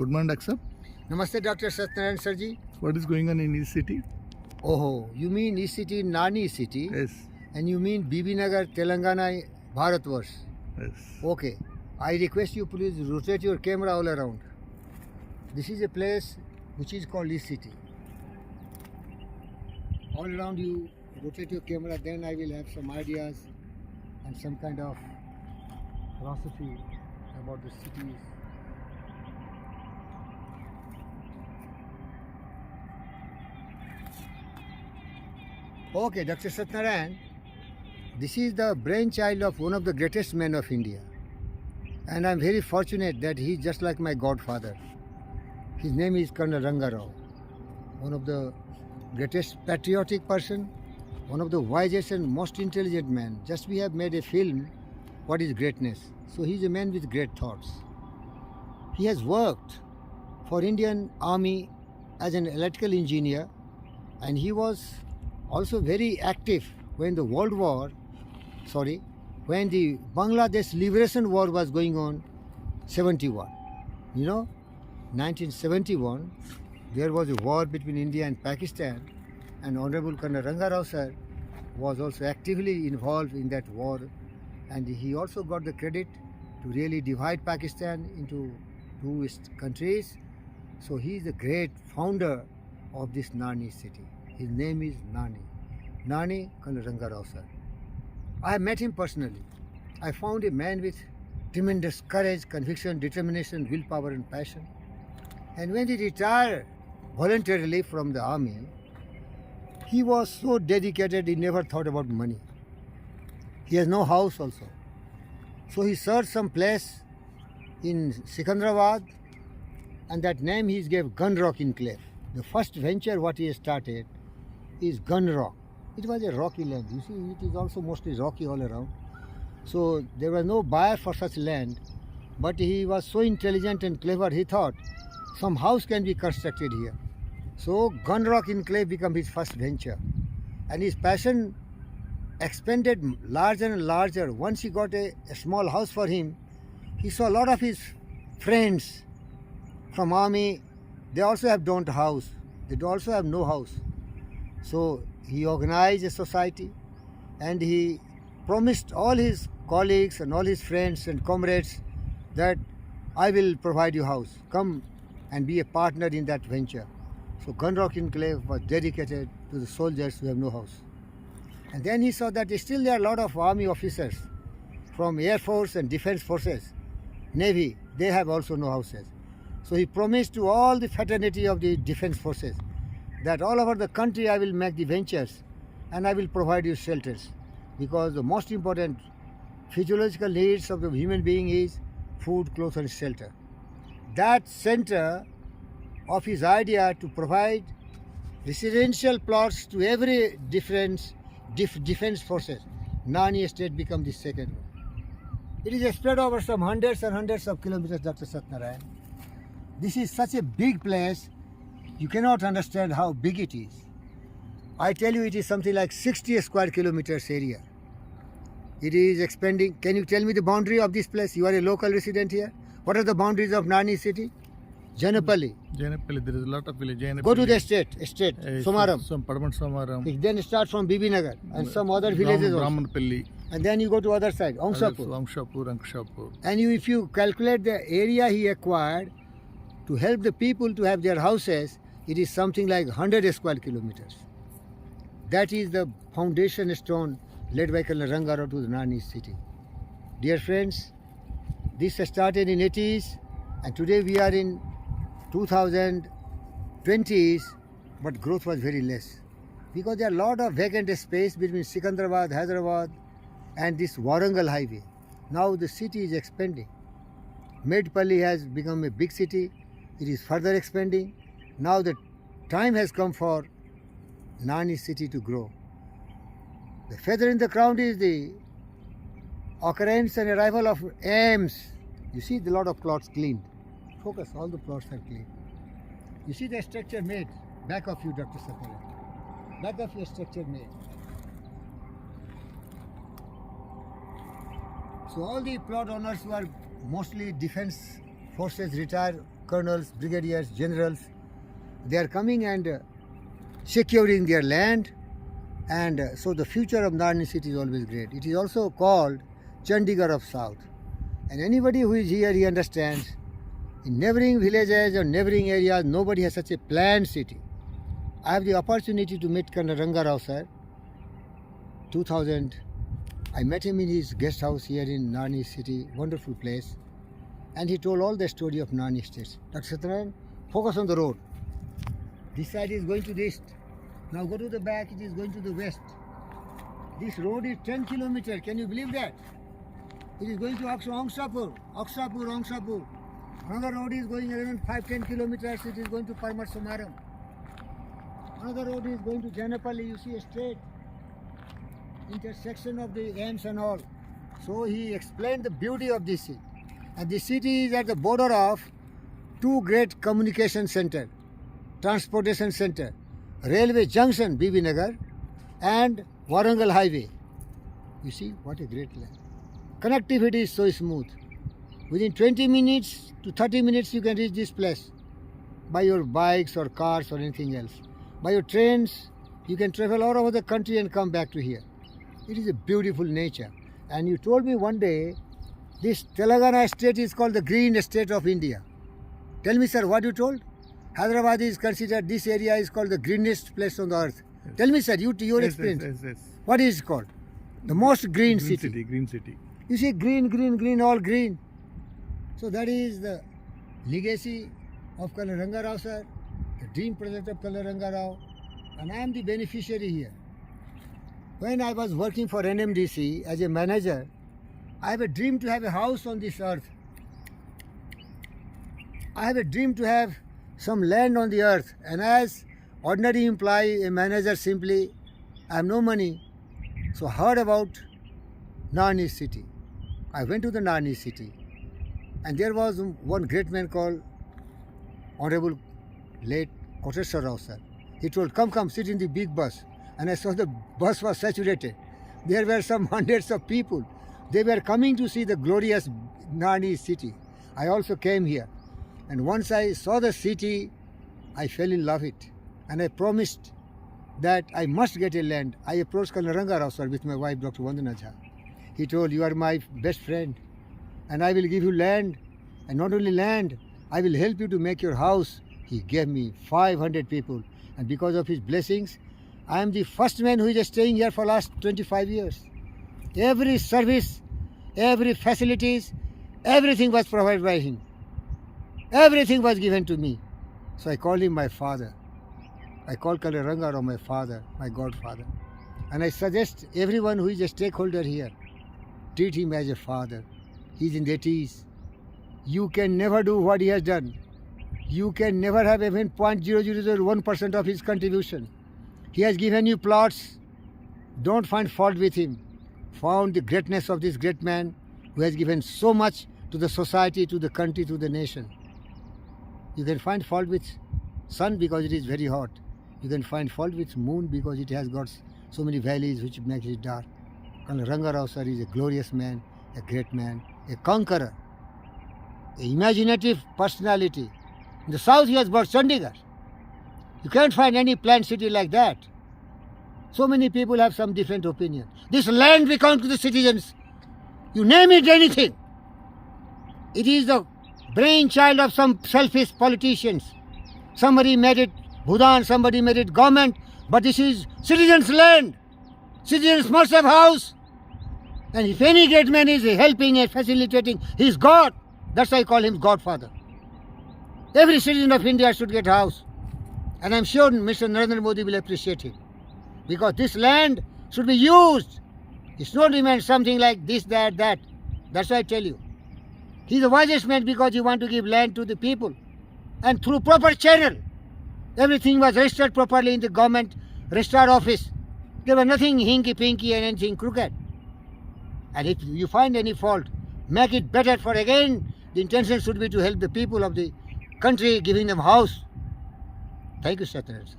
Good morning, Doctor. Namaste, Dr. Satyanarayan Sarji. What is going on in this city? Oh, you mean this city, Nani city? Yes. And you mean Bibinagar, Telangana, Bharatvarsh? Yes. Okay. I request you please rotate your camera all around. This is a place which is called this city. All around you rotate your camera, then I will have some ideas and some kind of philosophy about the cities. Okay, Dr. Satyanarayan, this is the brainchild of one of the greatest men of India. And I'm very fortunate that he's just like my godfather. His name is Colonel Ranga, one of the greatest patriotic person, one of the wisest and most intelligent men. Just we have made a film, What is Greatness? So he's a man with great thoughts. He has worked for Indian Army as an electrical engineer, and he was also very active when the when the Bangladesh Liberation War was going on, 71. You know, 1971, there was a war between India and Pakistan, and Honorable Colonel Ranga Rao sir was also actively involved in that war, and he also got the credit to really divide Pakistan into two countries. So he is the great founder of this Nani city. His name is Nani. Nani Colonel Ranga Rao sir. I have met him personally. I found a man with tremendous courage, conviction, determination, willpower and passion. And when he retired voluntarily from the army, he was so dedicated, he never thought about money. He has no house also. So he searched some place in Secunderabad, and that name he gave Gun Rock Enclave. The first venture what he has started is Gun Rock. It was a rocky land. You see, it is also mostly rocky all around. So there was no buyer for such land. But he was so intelligent and clever, he thought some house can be constructed here. So Gun Rock Enclave became his first venture. And his passion expanded larger and larger. Once he got a small house for him, he saw a lot of his friends from army. They also have don't house. They also have no house. So he organized a society, and he promised all his colleagues and all his friends and comrades that I will provide you house. Come and be a partner in that venture. So Gun Rock Enclave was dedicated to the soldiers who have no house. And then he saw that still there are a lot of army officers from Air Force and Defense Forces, Navy, they have also no houses. So he promised to all the fraternity of the Defense Forces that all over the country I will make the ventures and I will provide you shelters, because the most important physiological needs of the human being is food, clothes and shelter. That center of his idea to provide residential plots to every defense forces, Nani estate become the second one. It is spread over some hundreds and hundreds of kilometers, Dr. Satyanarayan. This is such a big place, you cannot understand how big it is. I tell you, it is something like 60 square kilometers area. It is expanding. Can you tell me the boundary of this place? You are a local resident here. What are the boundaries of Nani city? Janapalli. Janapalli, there is a lot of village. Go to the estate, Somaram. Some Padman Somaram. Then start from Bibinagar and some other villages also. Brahmanpalli. And then you go to other side, Amshapur. Amshapur. And if you calculate the area he acquired to help the people to have their houses, it is something like 100 square kilometers. That is the foundation stone led by Colonel Ranga Rao to the Nani city. Dear friends, this started in 80s and today we are in 2020s, but growth was very less. Because there are a lot of vacant space between Secunderabad, Hyderabad and this Warangal highway. Now the city is expanding. Medpalli has become a big city. It is further expanding. Now the time has come for Nani city to grow. The feather in the crown is the occurrence and arrival of AIMS. You see the lot of plots cleaned. Focus, all the plots are cleaned. You see the structure made. Back of you, Dr. Satyanarayan. Back of your structure made. So all the plot owners who are mostly defense forces retired colonels, brigadiers, generals. They are coming and securing their land, and so the future of Narne city is always great. It is also called Chandigarh of South. And anybody who is here, he understands, in neighboring villages or neighboring areas, nobody has such a planned city. I have the opportunity to meet Colonel Ranga Rao sir. 2000, I met him in his guest house here in Nani city, wonderful place. And he told all the story of Nani states. Dr. Satyanarayan, focus on the road. This side is going to the east. Now go to the back, it is going to the west. This road is 10 kilometers. Can you believe that? It is going to Angsapur. Another road is going around 5-10 kilometers. It is going to Parmat-Samaram. Another road is going to Janapalli. You see a straight intersection of the ends and all. So he explained the beauty of this city. And the city is at the border of two great communication centers, transportation center, railway junction, Bibi Nagar, and Warangal highway. You see, what a great land. Connectivity is so smooth. Within 20 minutes to 30 minutes you can reach this place by your bikes or cars or anything else. By your trains, you can travel all over the country and come back to here. It is a beautiful nature. And you told me one day, this Telangana state is called the green state of India. Tell me, sir, what you told? Hyderabad is considered, this area is called the greenest place on the earth. Yes. Tell me, sir, your experience. Yes. What is it called? The most green city. Green city. You see, green, all green. So that is the legacy of Colonel Ranga Rao sir, the dream project of Colonel Ranga Rao, and I am the beneficiary here. When I was working for NMDC as a manager, I have a dream to have a house on this earth. I have a dream to have some land on the earth, and as ordinary employee, a manager simply, I have no money. So I heard about Nani city. I went to the Nani city, and there was one great man called Honorable late Koteshwar Rao sir. He told, come, sit in the big bus. And I saw the bus was saturated. There were some hundreds of people. They were coming to see the glorious Nani city. I also came here. And once I saw the city, I fell in love with it. And I promised that I must get a land. I approached Colonel Ranga Rao sir with my wife, Dr. Vandana Jha. He told, you are my best friend, and I will give you land. And not only land, I will help you to make your house. He gave me 500 people. And because of his blessings, I am the first man who is staying here for last 25 years. Every service, every facilities, everything was provided by him. Everything was given to me. So I called him my father. I call Colonel Ranga Rao my father, my godfather. And I suggest everyone who is a stakeholder here, treat him as a father. He is in the 80s. You can never do what he has done. You can never have even 0.0001% of his contribution. He has given you plots. Don't find fault with him. Found the greatness of this great man who has given so much to the society, to the country, to the nation. You can find fault with sun because it is very hot. You can find fault with moon because it has got so many valleys which makes it dark. Colonel Ranga Rao sir is a glorious man, a great man, a conqueror, an imaginative personality. In the south he has got Chandigarh. You can't find any planned city like that. So many people have some different opinion. This land belongs to the citizens. You name it anything. It is the brainchild of some selfish politicians. Somebody made it Bhudan, somebody made it government, but this is citizens' land. Citizens must have house. And if any great man is helping and facilitating, he is God. That's why I call him Godfather. Every citizen of India should get house. And I'm sure Mr. Narendra Modi will appreciate it. Because this land should be used. It's not remain something like this, that. That's why I tell you. He's the wisest man because he wants to give land to the people. And through proper channel. Everything was registered properly in the government registrar office. There was nothing hinky-pinky and anything crooked. And if you find any fault, make it better, for again, the intention should be to help the people of the country, giving them house. Thank you, Satyanarayan.